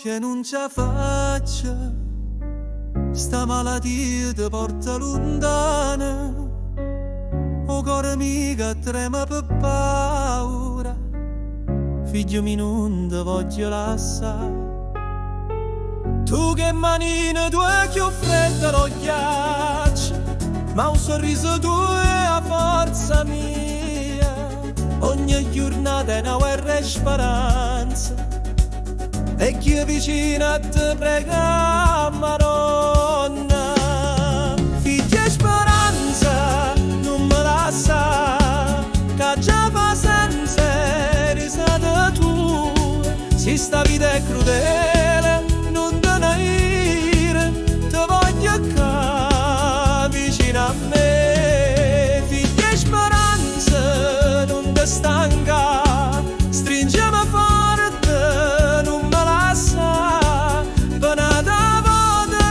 che non ce la faccio, sta malattia ti porta lontana, o cuore mica trema per paura, figlio mio non ti voglio lasciare. Tu che manina tua che fredda lo ghiaccio, ma un sorriso tuo è la forza mia. Ogni giornata è una guerra e speranza, e chi è vicino a te prega, Madonna. Figlia e speranza, non me la sa, che già fa senza risata tu. Se sta vita è crudele, non te ne ire, te voglio qua vicino a me. Figlia e speranza, non te stanca, stringiamo forte, non me lascia. Penata voce,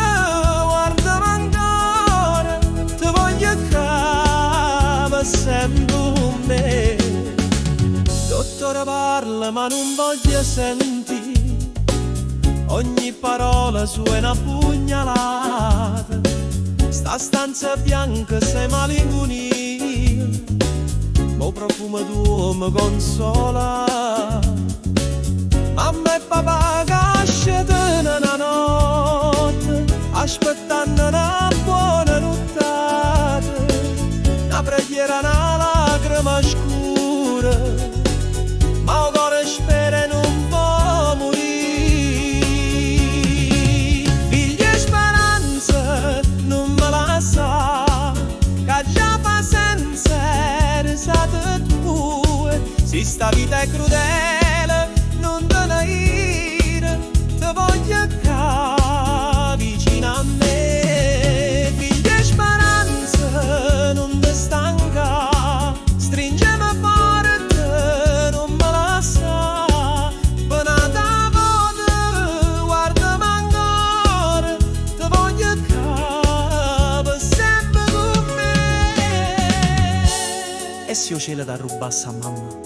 guardami ancora, te voglio qua per sempre con me. Dottore parla ma non voglio sentire, ogni parola sua è una pugnalata. Sta stanza bianca sei malinconia, ma il profumo tuo mi consola. Mamma e papà che scedono una notte, aspettando una buona nottata, una preghiera, una lacrima scura, ma il cuore spera e non può morire. Figlia e speranza, non me la sa, che già fa senza risate tue. Se sta vita è crudele, non te ne ire, te voglio qua vicino a me. Figlia e speranza, non te stanca, stringeme forte, non me la sa. Penata voce, guardami ancora, te voglio qua per sempre con me. E se io cielo da rubasse a mamma,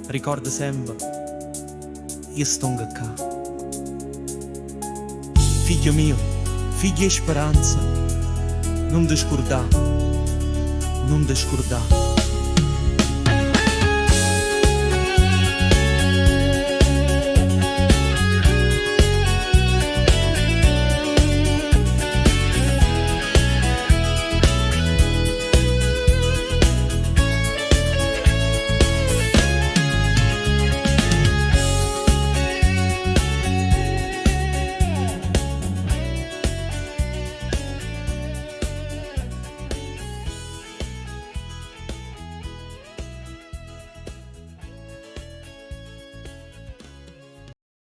ricorda sempre, io sto qua. Figlio mio, figlia e speranza, non ti scordà, non ti scordà.